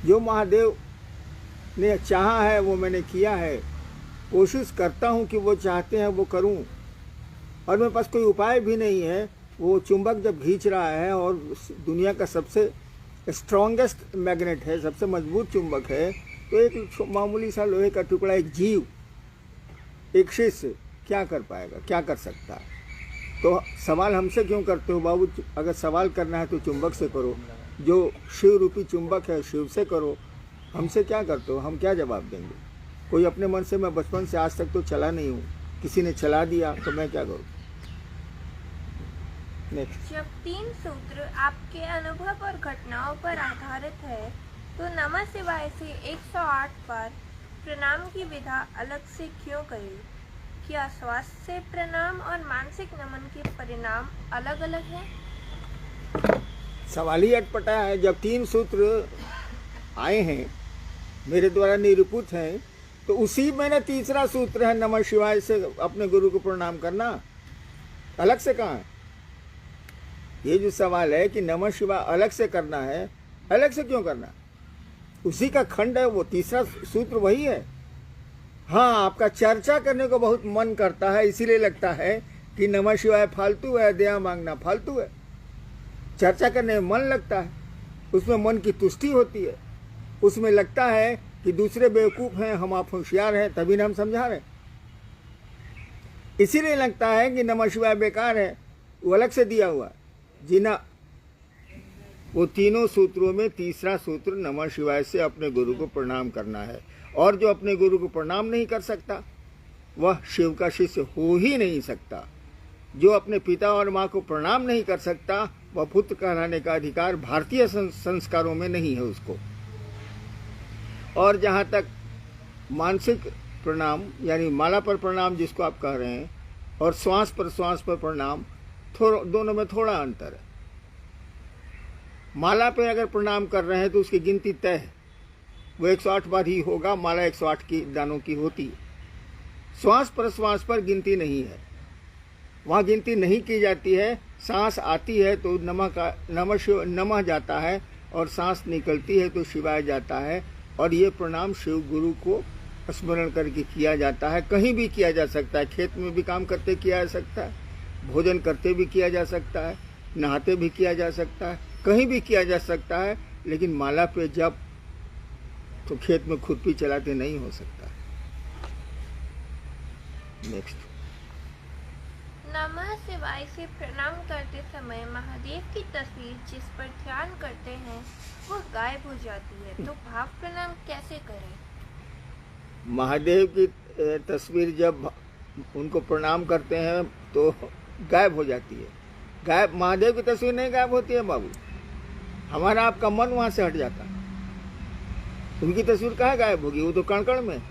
[SPEAKER 3] जो महादेव ने चाहा है वो मैंने किया है, कोशिश करता हूँ कि वो चाहते हैं वो करूँ, और मेरे पास कोई उपाय भी नहीं है। वो चुंबक जब खींच रहा है और दुनिया का सबसे स्ट्रॉन्गेस्ट मैग्नेट है, सबसे मजबूत चुंबक है, तो एक मामूली सा लोहे का टुकड़ा, एक जीव, एक शिष्य क्या कर पाएगा, क्या कर सकता है। तो सवाल हमसे क्यों करते हो बाबू। अगर सवाल करना है तो चुंबक से करो, जो शिव रूपी चुंबक है शिव से करो। हमसे क्या करते हो, हम क्या जवाब देंगे? कोई अपने मन से, मैं बचपन से आज तक तो चला नहीं हूँ, किसी ने चला दिया तो मैं क्या करूँ? नेक्स्ट।
[SPEAKER 4] जब 3 सूत्र आपके अनुभव और घटनाओं पर आधारित है तो नमः शिवाय से 108 पर प्रणाम की विधा अलग से क्यों करी? क्या स्वास्थ्य प्रणाम और मानसिक नमन के परिणाम अलग अलग हैं?
[SPEAKER 3] सवाल ही अटपटा है। जब 3 सूत्र आए हैं, मेरे द्वारा निरूपित हैं, तो उसी में ना तीसरा सूत्र है नमः शिवाय से अपने गुरु को प्रणाम करना। अलग से कहाँ है? ये जो सवाल है कि नमः शिवाय अलग से करना है, अलग से क्यों करना? उसी का खंड है, वो तीसरा सूत्र वही है। हाँ, आपका चर्चा करने को बहुत मन करता है, इसीलिए लगता है कि नमः शिवाय फालतू है, दया मांगना फालतू है। चर्चा करने में मन लगता है, उसमें मन की तुष्टि होती है, उसमें लगता है कि दूसरे बेवकूफ़ हैं, हम आप होशियार हैं, तभी ना हम समझा रहे हैं। इसीलिए लगता है कि नमः शिवाय बेकार है, वो अलग से दिया हुआ है। जी ना, वो तीनों सूत्रों में तीसरा सूत्र नमः शिवाय से अपने गुरु को प्रणाम करना है। और जो अपने गुरु को प्रणाम नहीं कर सकता वह शिव का शिष्य हो ही नहीं सकता। जो अपने पिता और माँ को प्रणाम नहीं कर सकता वह पुत्र कहलाने का अधिकार भारतीय संस्कारों में नहीं है उसको। और जहाँ तक मानसिक प्रणाम यानी माला पर प्रणाम जिसको आप कह रहे हैं, और श्वास पर प्रणाम, दोनों में थोड़ा अंतर है। माला पे अगर प्रणाम कर रहे हैं तो उसकी गिनती तय है, वो 108 बार ही होगा। माला 108 की दानों की होती है। श्वास पर गिनती नहीं है, वहाँ गिनती नहीं की जाती है। सांस आती है तो नमः जाता है, और सांस निकलती है तो शिवाय जाता है। और ये प्रणाम शिव गुरु को स्मरण करके किया जाता है। कहीं भी किया जा सकता है, खेत में भी काम करते किया जा सकता है, भोजन करते भी किया जा सकता है, नहाते भी किया जा सकता है, कहीं भी किया जा सकता है। लेकिन माला पे जब तो खेत में खुरपी चलाते नहीं हो सकता। नेक्स्ट।
[SPEAKER 4] नमः शिवाय से प्रणाम करते समय महादेव की तस्वीर जिस पर ध्यान करते हैं वो गायब हो जाती है, तो भाव प्रणाम कैसे करें?
[SPEAKER 3] महादेव की तस्वीर जब उनको प्रणाम करते हैं तो गायब हो जाती है। गायब महादेव की तस्वीर नहीं गायब होती है बाबू, हमारा आपका मन वहाँ से हट जाता है। उनकी तस्वीर कहाँ गायब होगी? वो तो कण कण में।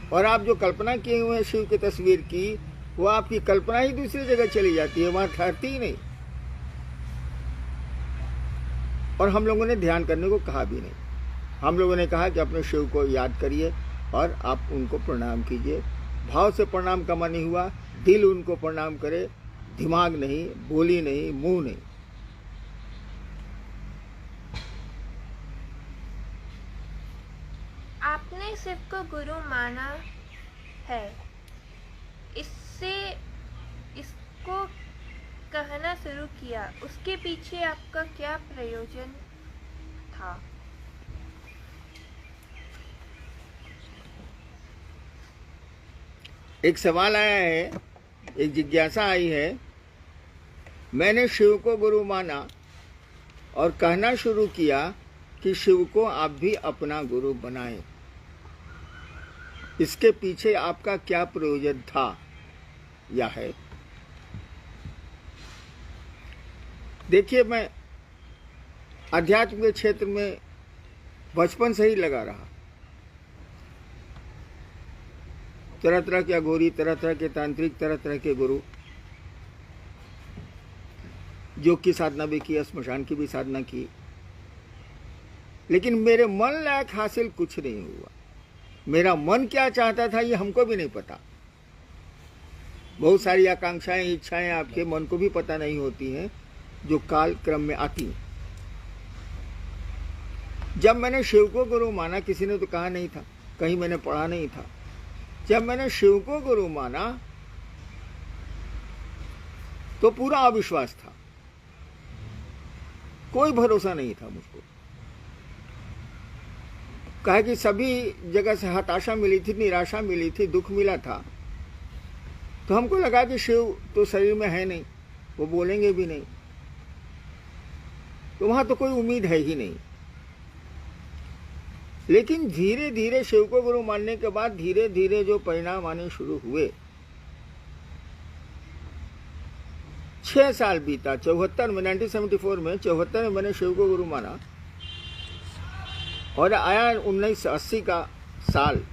[SPEAKER 3] और आप जो कल्पना किए हुए हैं शिव की तस्वीर की, वो आपकी कल्पना ही दूसरी जगह चली जाती है, वहाँ ठहरती ही नहीं। और हम लोगों ने ध्यान करने को कहा भी नहीं। हम लोगों ने कहा कि अपने शिव को याद करिए और आप उनको प्रणाम कीजिए। भाव से प्रणाम का मन ही हुआ, दिल उनको प्रणाम करे, दिमाग नहीं, बोली नहीं, मुंह नहीं।
[SPEAKER 4] आपने शिव को गुरु माना है, इसको कहना शुरू किया, उसके पीछे आपका क्या प्रयोजन था?
[SPEAKER 3] एक सवाल आया है, एक जिज्ञासा आई है। मैंने शिव को गुरु माना और कहना शुरू किया कि शिव को आप भी अपना गुरु बनाएं। इसके पीछे आपका क्या प्रयोजन था या है? देखिए, मैं अध्यात्म के क्षेत्र में बचपन से ही लगा रहा। तरह तरह के अघोरी, तरह तरह के तांत्रिक, तरह तरह के गुरु, योग की साधना भी की, श्मशान की भी साधना की, लेकिन मेरे मन लायक हासिल कुछ नहीं हुआ। मेरा मन क्या चाहता था ये हमको भी नहीं पता। बहुत सारी आकांक्षाएं, इच्छाएं आपके मन को भी पता नहीं होती हैं, जो काल क्रम में आती हैं। जब मैंने शिव को गुरु माना, किसी ने तो कहा नहीं था, कहीं मैंने पढ़ा नहीं था। जब मैंने शिव को गुरु माना तो पूरा अविश्वास था, कोई भरोसा नहीं था मुझको। कहा कि सभी जगह से हताशा मिली थी, निराशा मिली थी, दुख मिला था। तो हमको लगा कि शिव तो शरीर में है नहीं, वो बोलेंगे भी नहीं, तो वहां तो कोई उम्मीद है ही नहीं। लेकिन धीरे धीरे शिव को गुरु मानने के बाद धीरे धीरे जो परिणाम आने शुरू हुए, 6 साल बीता, 74 में 1974 में 74 में मैंने शिव को गुरु माना और आया 1980 का साल।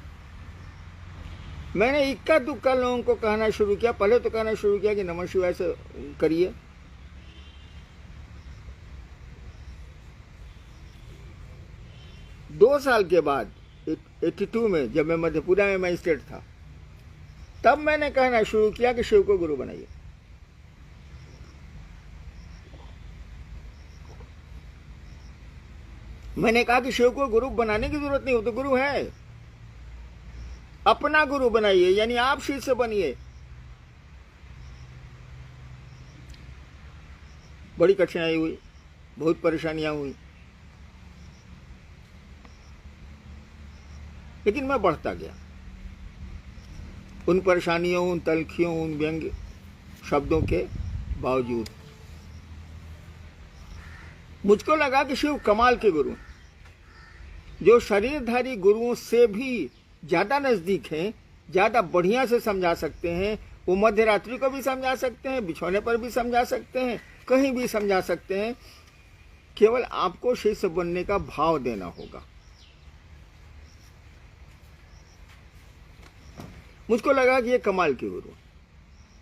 [SPEAKER 3] मैंने इक्का दुक्का लोगों को कहना शुरू किया। पहले तो कहना शुरू किया कि नमः शिवाय से करिए, दो साल के बाद 82 में जब मैं मधेपुरा में मजिस्ट्रेट था, तब मैंने कहना शुरू किया कि शिव को गुरु बनाइए। मैंने कहा कि शिव को गुरु बनाने की जरूरत नहीं, वो तो गुरु है, अपना गुरु बनाइए, यानी आप शिष्य बनिए। बड़ी कठिनाई हुई, बहुत परेशानियां हुई, लेकिन मैं बढ़ता गया। उन परेशानियों, उन तलखियों, उन व्यंग्य शब्दों के बावजूद मुझको लगा कि शिव कमाल के गुरु, जो शरीरधारी गुरुओं से भी ज्यादा नजदीक हैं, ज्यादा बढ़िया से समझा सकते हैं। वो मध्य रात्रि को भी समझा सकते हैं, बिछौने पर भी समझा सकते हैं, कहीं भी समझा सकते हैं। केवल आपको शिष्य बनने का भाव देना होगा। मुझको लगा कि ये कमाल के गुरु,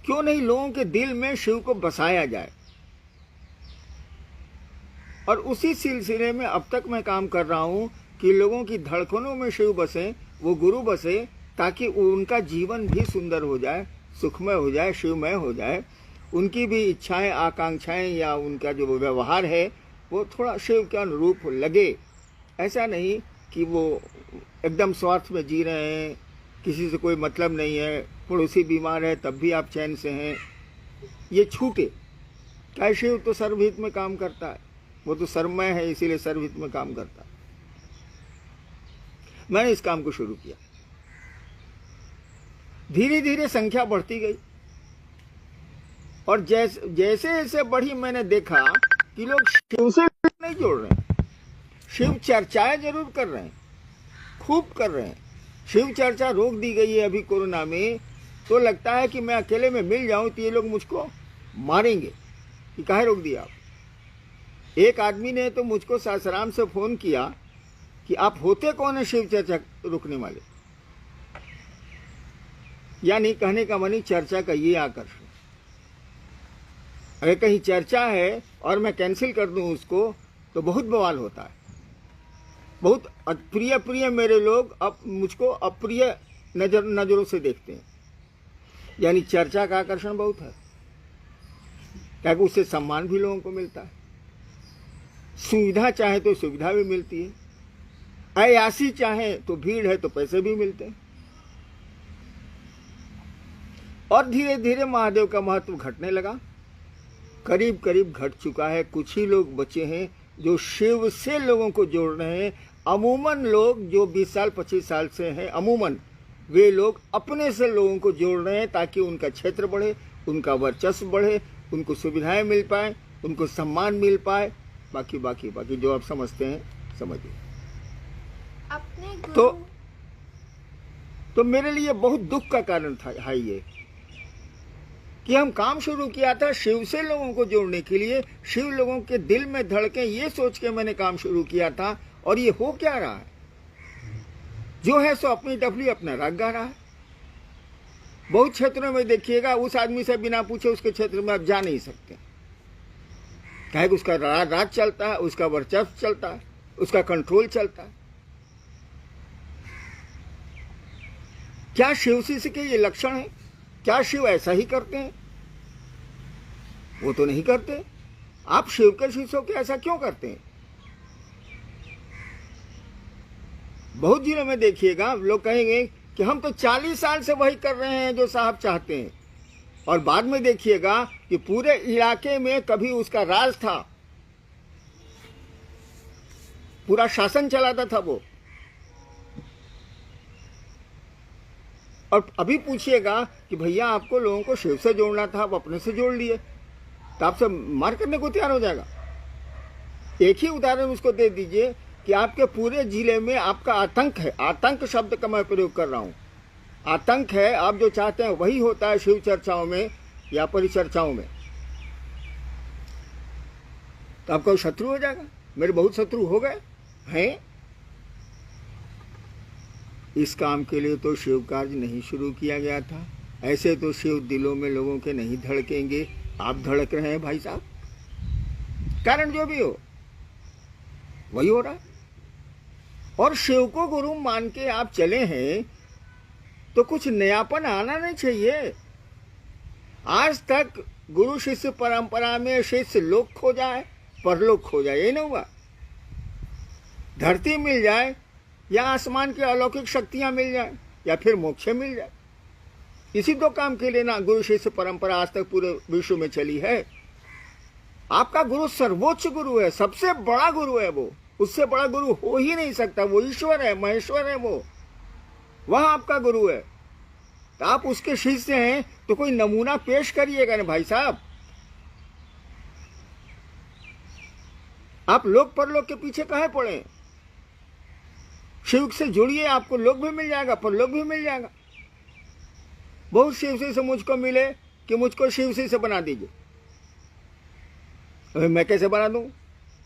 [SPEAKER 3] क्यों नहीं लोगों के दिल में शिव को बसाया जाए। और उसी सिलसिले में अब तक मैं काम कर रहा हूं कि लोगों की धड़कनों में शिव बसे, वो गुरु बसे, ताकि उनका जीवन भी सुंदर हो जाए, सुखमय हो जाए, शिवमय हो जाए। उनकी भी इच्छाएं, आकांक्षाएं या उनका जो व्यवहार है वो थोड़ा शिव के अनुरूप लगे। ऐसा नहीं कि वो एकदम स्वार्थ में जी रहे हैं, किसी से कोई मतलब नहीं है, पड़ोसी बीमार है तब भी आप चैन से हैं, ये छूटे। क्या शिव तो सर्वहित में काम करता है, वो तो सर्वमय है, इसीलिए सर्वहित में काम करता है। मैंने इस काम को शुरू किया। धीरे धीरे संख्या बढ़ती गई और जैसे जैसे बढ़ी, मैंने देखा कि लोग शिव से नहीं जोड़ रहे हैं। शिव चर्चाएं जरूर कर रहे हैं, खूब कर रहे हैं। शिव चर्चा रोक दी गई है अभी कोरोना में, तो लगता है कि मैं अकेले में मिल जाऊं तो ये लोग मुझको मारेंगे कि काहे रोक दिया आप। एक आदमी ने तो मुझको सासाराम से फोन किया कि आप होते कौन है शिव चर्चा रोकने वाले। यानी कहने का मानी चर्चा का ये आकर्षण। अगर कहीं चर्चा है और मैं कैंसिल कर दूं उसको तो बहुत बवाल होता है। बहुत प्रिय मेरे लोग अब मुझको अप्रिय नजरों से देखते हैं। यानी चर्चा का आकर्षण बहुत है, क्योंकि उससे सम्मान भी लोगों को मिलता है, सुविधा चाहे तो सुविधा भी मिलती है, अयासी चाहे तो भीड़ है तो पैसे भी मिलते हैं। और धीरे धीरे महादेव का महत्व घटने लगा, करीब करीब घट चुका है। कुछ ही लोग बचे हैं जो शिव से लोगों को जोड़ रहे हैं। अमूमन लोग जो 20 साल 25 साल से हैं, अमूमन वे लोग अपने से लोगों को जोड़ रहे हैं ताकि उनका क्षेत्र बढ़े, उनका वर्चस्व बढ़े, उनको सुविधाएं मिल पाए, उनको सम्मान मिल पाए। बाकी जो आप समझते हैं समझिए।
[SPEAKER 4] अपने गुरु
[SPEAKER 3] तो मेरे लिए बहुत दुख का कारण था ये कि हम काम शुरू किया था शिव से लोगों को जोड़ने के लिए, शिव लोगों के दिल में धड़के ये सोच के मैंने काम शुरू किया था। और ये हो क्या रहा है, जो है सो अपनी डफली अपना राग गा रहा है। बहुत क्षेत्रों में देखिएगा उस आदमी से बिना पूछे उसके क्षेत्र में आप जा नहीं सकते, क्या उसका राज चलता है, उसका वर्चस्व चलता है, उसका कंट्रोल चलता है। क्या शिव शिष्य के ये लक्षण है? क्या शिव ऐसा ही करते हैं? वो तो नहीं करते। आप शिव के शिष्यों के ऐसा क्यों करते हैं? बहुत जिलों में देखिएगा लोग कहेंगे कि हम तो 40 साल से वही कर रहे हैं जो साहब चाहते हैं, और बाद में देखिएगा कि पूरे इलाके में कभी उसका राज था, पूरा शासन चलाता था वो। और अभी पूछिएगा कि भैया आपको लोगों को शिव से जोड़ना था, आप अपने से जोड़ लिए, तो आपसे मार करने को तैयार हो जाएगा। एक ही उदाहरण उसको दे दीजिए कि आपके पूरे जिले में आपका आतंक है। आतंक शब्द का मैं प्रयोग कर रहा हूँ। आतंक है, आप जो चाहते हैं वही होता है शिव चर्चाओं में या परिचर्चाओं में। तो आपका शत्रु हो जाएगा। मेरे बहुत शत्रु हो गए हैं। इस काम के लिए तो शिव कार्य नहीं शुरू किया गया था। ऐसे तो शिव दिलों में लोगों के नहीं धड़केंगे। आप धड़क रहे हैं भाई साहब। कारण जो भी हो वही हो रहा है। और शिव को गुरु मान के आप चले हैं तो कुछ नयापन आना नहीं चाहिए। आज तक गुरु शिष्य परंपरा में शिष्य लोक खो जाए, परलोक खो जाए, ये नहीं हुआ। धरती मिल जाए या आसमान की अलौकिक शक्तियां मिल जाए या फिर मोक्ष मिल जाए, इसी दो काम के लिए ना गुरु शिष्य परंपरा आज तक पूरे विश्व में चली है। आपका गुरु सर्वोच्च गुरु है, सबसे बड़ा गुरु है वो। उससे बड़ा गुरु हो ही नहीं सकता। वो ईश्वर है, महेश्वर है, वह आपका गुरु है। तो आप उसके शिष्य हैं तो कोई नमूना पेश करिएगा ना भाई साहब। आप लोक परलोक के पीछे काहे पड़े? शिव से जुड़िए, आपको लोक भी मिल जाएगा, परलोक भी मिल जाएगा। बहुत शिव से मुझको मिले कि मुझको शिव से बना दीजिए। अभी मैं कैसे बना दूं?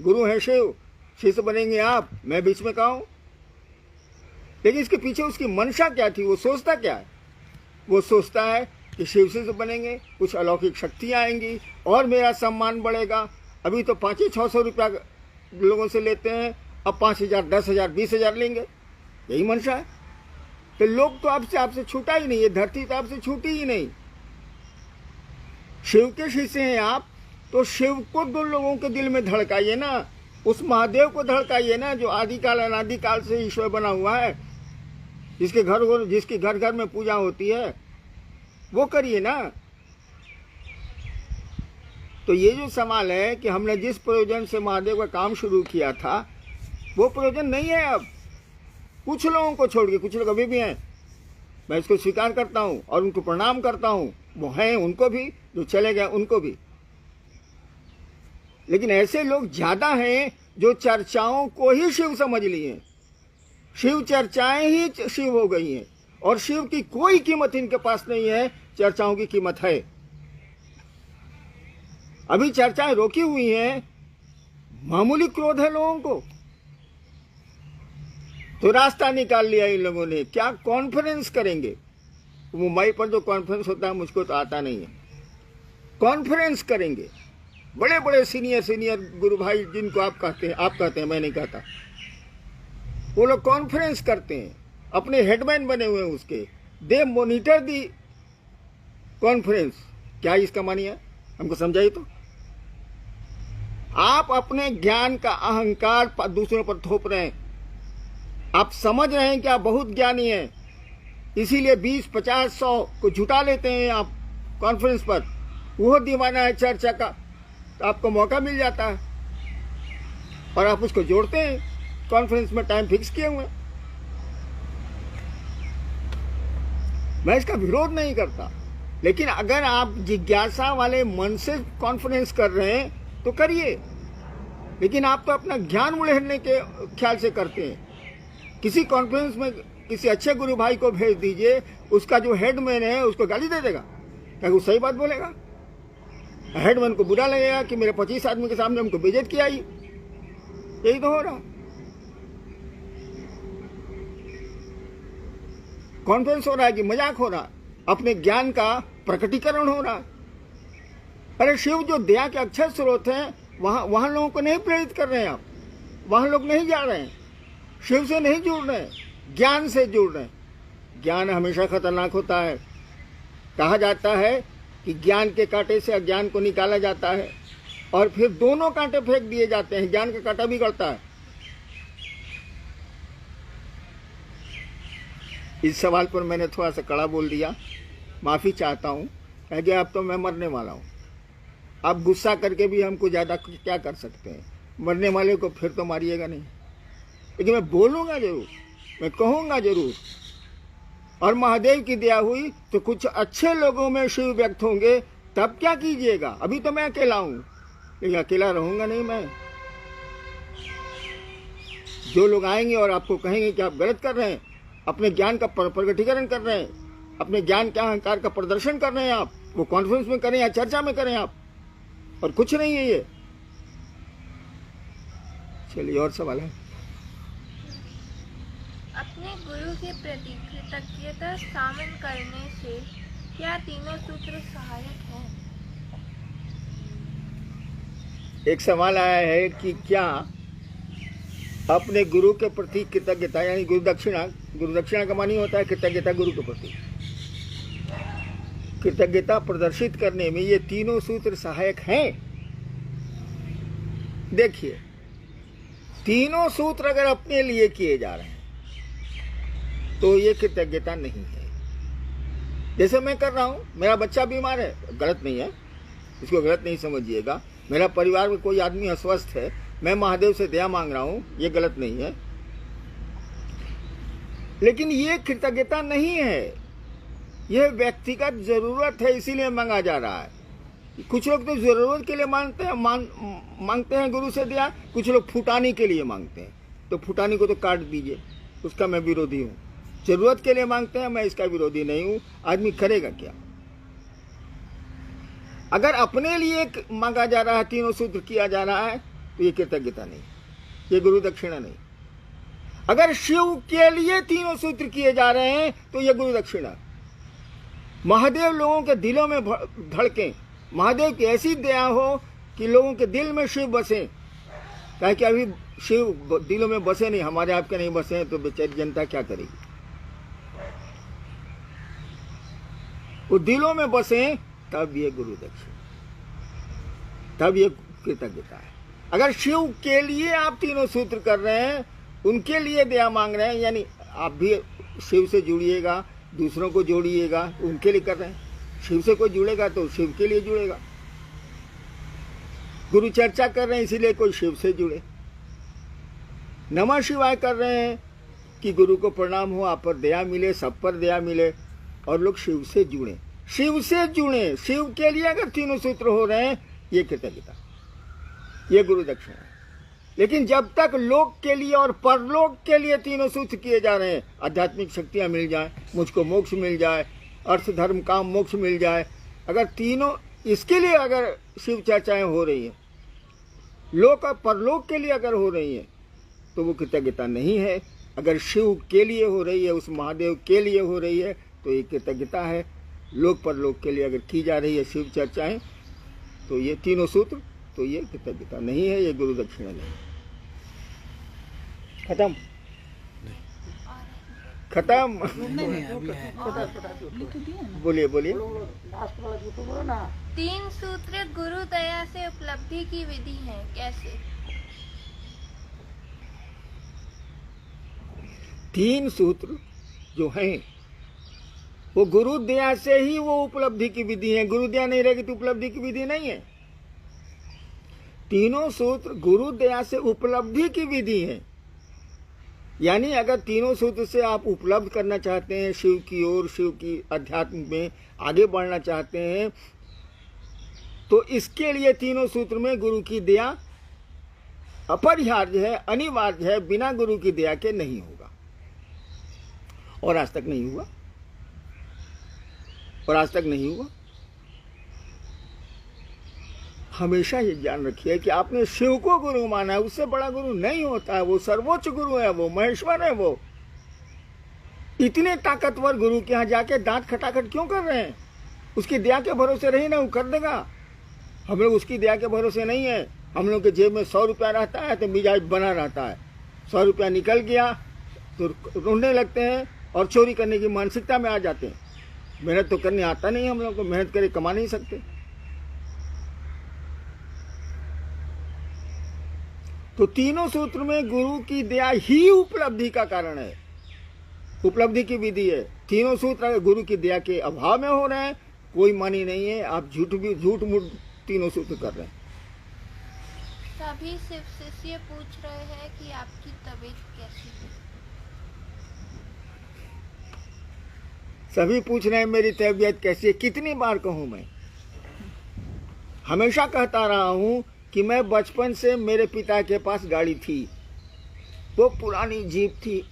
[SPEAKER 3] गुरु है शिव, शिष्य बनेंगे आप, मैं बीच में कहा हूं? लेकिन इसके पीछे उसकी मंशा क्या थी? वो सोचता क्या है? वो सोचता है कि शिव से बनेंगे, कुछ अलौकिक शक्तियां आएंगी और मेरा सम्मान बढ़ेगा। अभी तो 500-600 रुपया लोगों से लेते हैं, अब 5,000, 10,000, 20,000 लेंगे। यही मंशा है। तो लोग तो आपसे छूटा ही नहीं, ये धरती तो आपसे छूटी ही नहीं। शिव के शिष्य हैं आप, तो शिव को दो लोगों के दिल में धड़काइए ना। उस महादेव को धड़काइए ना, जो आदिकाल अनादिकाल से ईश्वर बना हुआ है, जिसके घर घर में पूजा होती है, वो करिए ना। तो ये जो सवाल है कि हमने जिस प्रयोजन से महादेव का काम शुरू किया था वो प्रयोजन नहीं है अब। कुछ लोगों को छोड़ के, कुछ लोग अभी भी हैं, मैं इसको स्वीकार करता हूं और उनको प्रणाम करता हूं। वो हैं, उनको भी, जो चले गए उनको भी। लेकिन ऐसे लोग ज्यादा हैं जो चर्चाओं को ही शिव समझ लिए। शिव चर्चाएं ही शिव हो गई हैं और शिव की कोई कीमत इनके पास नहीं है, चर्चाओं की कीमत है। अभी चर्चाएं रोकी हुई हैं, मामूली क्रोध है लोगों को, तो रास्ता निकाल लिया इन लोगों ने। क्या कॉन्फ्रेंस करेंगे? मुंबई पर जो कॉन्फ्रेंस होता है मुझको तो आता नहीं है। कॉन्फ्रेंस करेंगे, बड़े बड़े सीनियर गुरु भाई जिनको आप कहते हैं, मैं नहीं कहता, वो लोग कॉन्फ्रेंस करते हैं, अपने हेडमैन बने हुए हैं उसके। दे मॉनिटर दी कॉन्फ्रेंस। क्या इसका मानी है? हमको समझाइए तो। आप अपने ज्ञान का अहंकार दूसरों पर थोप रहे हैं। आप समझ रहे हैं कि आप बहुत ज्ञानी हैं, इसीलिए 20, 50, 100 को जुटा लेते हैं आप कॉन्फ्रेंस पर। वो दीवाना है चर्चा का, तो आपको मौका मिल जाता है और आप उसको जोड़ते हैं कॉन्फ्रेंस में, टाइम फिक्स किए हुए। मैं इसका विरोध नहीं करता, लेकिन अगर आप जिज्ञासा वाले मन से कॉन्फ्रेंस कर रहे हैं तो करिए। लेकिन आप तो अपना ज्ञान उड़ेलने के ख्याल से करते हैं। किसी कॉन्फ्रेंस में किसी अच्छे गुरु भाई को भेज दीजिए, उसका जो हेडमैन है उसको गाली दे देगा। क्या वो सही बात बोलेगा? हेडमैन को बुरा लगेगा कि मेरे 25 आदमी के सामने हमको बेइज्जत किया। यही तो हो रहा। कॉन्फ्रेंस हो रहा है कि मजाक हो रहा, अपने ज्ञान का प्रकटीकरण हो रहा। अरे शिव जो दया के अक्षर स्रोत हैं, वहां लोगों को नहीं प्रेरित कर रहे हैं आप। वहां लोग नहीं जा रहे हैं, शिव से नहीं जुड़ रहे हैं, ज्ञान से जुड़ रहे हैं। ज्ञान हमेशा खतरनाक होता है। कहा जाता है कि ज्ञान के कांटे से अज्ञान को निकाला जाता है और फिर दोनों कांटे फेंक दिए जाते हैं, ज्ञान का कांटा भी गड़ता है। इस सवाल पर मैंने थोड़ा सा कड़ा बोल दिया, माफी चाहता हूं। कह गया अब तो मैं मरने वाला हूं। आप गुस्सा करके भी हमको ज्यादा क्या कर सकते हैं? मरने वाले को फिर तो मारिएगा नहीं, लेकिन मैं बोलूंगा जरूर, मैं कहूंगा जरूर। और महादेव की दया हुई तो कुछ अच्छे लोगों में शिव व्यक्त होंगे, तब क्या कीजिएगा? अभी तो मैं अकेला हूं, लेकिन अकेला रहूंगा नहीं मैं। जो लोग आएंगे और आपको कहेंगे कि आप गलत कर रहे हैं, अपने ज्ञान का प्रकटीकरण कर रहे हैं, अपने ज्ञान के अहंकार का प्रदर्शन कर रहे हैं, आप वो कॉन्फ्रेंस में करें या चर्चा में करें आप, और कुछ नहीं है ये। चलिए और सवाल है।
[SPEAKER 4] अपने गुरु के प्रति कृतज्ञता शामिल करने से क्या तीनों सूत्र सहायक हैं?
[SPEAKER 3] एक सवाल आया है कि क्या अपने गुरु के प्रति कृतज्ञता यानी गुरु दक्षिणा का मानी होता है कृतज्ञता गुरु के प्रति, कृतज्ञता प्रदर्शित करने में ये तीनों सूत्र सहायक हैं। देखिए, तीनों सूत्र अगर अपने लिए किए जा रहे हैं तो ये कृतज्ञता नहीं है। जैसे मैं कर रहा हूं, मेरा बच्चा बीमार है, गलत नहीं है, इसको गलत नहीं समझिएगा। मेरा परिवार में कोई आदमी अस्वस्थ है, मैं महादेव से दया मांग रहा हूं, ये गलत नहीं है, लेकिन ये कृतज्ञता नहीं है, यह व्यक्तिगत जरूरत है, इसीलिए मांगा जा रहा है। कुछ लोग तो जरूरत के लिए मांगते हैं गुरु से दया, कुछ लोग फुटानी के लिए मांगते हैं। तो फुटानी को तो काट दीजिए, उसका मैं विरोधी हूं। जरूरत के लिए मांगते हैं, मैं इसका विरोधी नहीं हूं। आदमी करेगा क्या? अगर अपने लिए मांगा जा रहा है, तीनों सूत्र किया जा रहा है, तो ये कृतज्ञता नहीं, ये गुरु दक्षिणा नहीं। अगर शिव के लिए तीनों सूत्र किए जा रहे हैं तो ये गुरु दक्षिणा। महादेव लोगों के दिलों में धड़के, महादेव की ऐसी दया हो कि लोगों के दिल में शिव बसे। क्या कि अभी शिव दिलों में बसे नहीं, हमारे आपके नहीं बसे हैं, तो बेचारी जनता क्या करेगी? वो दिलों में बसे, तब ये गुरु दक्षिणा, तब ये कृतज्ञता है। अगर शिव के लिए आप तीनों सूत्र कर रहे हैं, उनके लिए दया मांग रहे हैं, यानी आप भी शिव से जुड़िएगा, दूसरों को जोड़िएगा, उनके लिए कर रहे हैं। शिव से कोई जुड़ेगा तो शिव के लिए जुड़ेगा। गुरु चर्चा कर रहे हैं इसीलिए कोई शिव से जुड़े। नमः शिवाय कर रहे हैं कि गुरु को प्रणाम हो, आप पर दया मिले, सब पर दया मिले, और लोग शिव से जुड़े, शिव से जुड़े। शिव के लिए अगर तीनों सूत्र हो रहे हैं, ये कृतज्ञता, ये गुरु दक्षिणा है। लेकिन जब तक लोक के लिए और परलोक के लिए तीनों सूत्र किए जा रहे हैं, आध्यात्मिक शक्तियां मिल जाए, मुझको मोक्ष मिल जाए, अर्थ धर्म काम मोक्ष मिल जाए, अगर तीनों इसके लिए अगर शिव चर्चाएं हो रही हैं, लोक और परलोक के लिए अगर हो रही हैं, तो वो कृतज्ञता नहीं है। अगर शिव के लिए हो रही है, उस महादेव के लिए हो रही है, तो ये कृतज्ञता है। लोक परलोक के लिए अगर की जा रही है शिव चर्चाएं, तो ये तीनों सूत्र, तो ये कृतज्ञता नहीं है, ये गुरु दक्षिणा नहीं। खत्म खत्म। बोलिए बोलिए।
[SPEAKER 4] तीन सूत्र गुरु दया से उपलब्धि की विधि है, कैसे?
[SPEAKER 3] तीन सूत्र जो हैं वो गुरु दया से ही वो उपलब्धि की विधि है। गुरु दया नहीं रहेगी तो उपलब्धि की विधि नहीं है। तीनों सूत्र गुरु दया से उपलब्धि की विधि है। यानी अगर तीनों सूत्र से आप उपलब्ध करना चाहते हैं, शिव की ओर, शिव की अध्यात्म में आगे बढ़ना चाहते हैं, तो इसके लिए तीनों सूत्र में गुरु की दया अपरिहार्य है, अनिवार्य है। बिना गुरु की दया के नहीं होगा, और आज तक नहीं हुआ, और आज तक नहीं हुआ। हमेशा ये जान रखिए कि आपने शिव को गुरु माना है, उससे बड़ा गुरु नहीं होता है। वो सर्वोच्च गुरु है, वो महेश्वर है। वो इतने ताकतवर गुरु के यहाँ जाके दांत खटाखट क्यों कर रहे हैं? उसकी दया के भरोसे रही ना, वो कर देगा। हम लोग उसकी दया के भरोसे नहीं है। हम लोग के जेब में 100 रुपया रहता है तो मिजाज बना रहता है। 100 रुपया निकल गया तो रोने लगते हैं और चोरी करने की मानसिकता में आ जाते हैं। मेहनत तो करने आता नहीं, हम लोग को मेहनत करे कमा नहीं सकते। तो तीनों सूत्र में गुरु की दया ही उपलब्धि का कारण है, उपलब्धि की विधि है। तीनों सूत्र अगर गुरु की दया के अभाव में हो रहे हैं, कोई मानी नहीं है। आप झूठ मूठ तीनों सूत्र कर रहे हैं।
[SPEAKER 4] सभी शिव शिष्य पूछ रहे हैं कि आपकी तबीयत कैसी है?
[SPEAKER 3] सभी पूछ रहे हैं मेरी तबीयत कैसी है। कितनी बार कहूं मैं? हमेशा कहता रहा हूं कि मैं बचपन से मेरे पिता के पास गाड़ी थी, वो पुरानी जीप थी,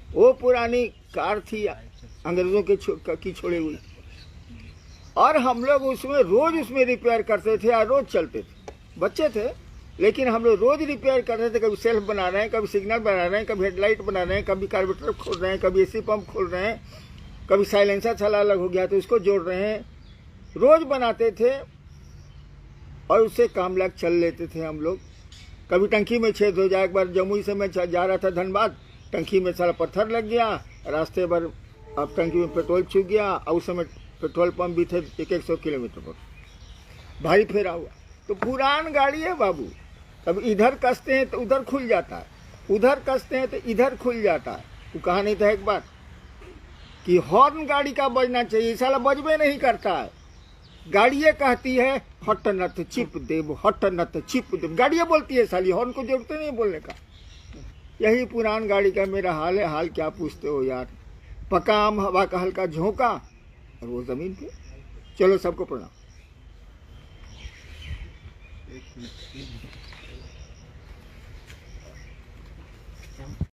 [SPEAKER 3] वो पुरानी कार थी अंग्रेजों की छोड़ी हुई, और हम लोग रोज उसमें रिपेयर करते थे और रोज चलते थे। बच्चे थे लेकिन हम लोग रोज रिपेयर करते थे। कभी सेल्फ बना रहे हैं, कभी सिग्नल बना रहे हैं, कभी हेडलाइट बना रहे हैं, कभी कार्बोरेटर खोल रहे हैं, कभी एसी पंप खोल रहे हैं, कभी साइलेंसर छला अलग हो गया तो उसको जोड़ रहे हैं। रोज बनाते थे और उससे काम लाग चल लेते थे हम लोग। कभी टंकी में छेद हो जाए। एक बार जमुई से मैं जा रहा था धनबाद, टंकी में सारा पत्थर लग गया, रास्ते भर अब टंकी में पेट्रोल चूक गया, और उस समय पेट्रोल पंप भी थे 100 किलोमीटर पर, भारी फेरा हुआ। तो पुरान गाड़ी है बाबू, कभी इधर कसते हैं तो उधर खुल जाता है, उधर कसते हैं तो इधर खुल जाता है। तो कहा नहीं था एक बार कि हॉर्न गाड़ी का बजना चाहिए, साला बजबे नहीं करता है। गाड़ियाँ कहती है हट नत चिप देव, हट नत चिप देव, गाड़ियाँ बोलती है साली, हॉर्न को जरूरत नहीं बोलने का। यही पुरान गाड़ी का मेरा हाल है। हाल क्या पूछते हो यार, पका आम हवा का हल्का झोंका और वो जमीन पे। चलो सबको प्रणाम।